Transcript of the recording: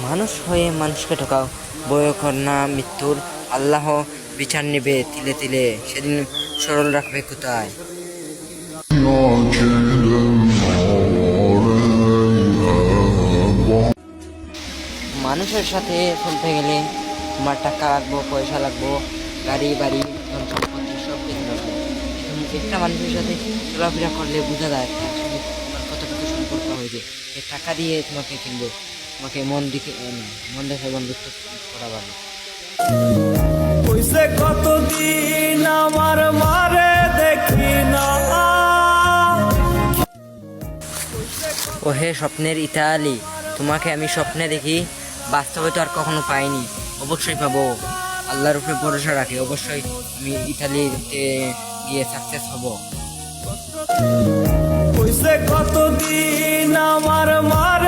মানুষ হয়ে মানুষকে ঠকাও, বয় কর না মৃত্যুর। আল্লাহ বিচার নেবে তিলে তিলে, সেদিন সরল রাখবে কোথায়। মানুষের সাথে চলতে গেলে তোমার টাকা লাগবো, পয়সা লাগবো, গাড়ি বাড়ি, ধন সম্পত্তি সব কিছু লাগবে। একটা মানুষের সাথে চলাফেরা করলে বোঝা যায় আসলে তোমার কতটুকু সম্পর্ক হয়েছে। সে টাকা দিয়ে তোমাকে কিনবে, তোমাকে মন দেখে বন্ধুত্ব করা ভালো। কইছে কতদিন আমার মারে দেখি না। ও হে স্বপ্নের ইতালি, তোমাকে আমি স্বপ্নে দেখি, বাস্তবে তো আর কখনো পাইনি। অবশ্যই পাবো, আল্লাহর উপরে ভরসা রাখি, অবশ্যই আমি ইতালিতে গিয়ে সাকসেস হব। কইছে কতদিন আমার মারে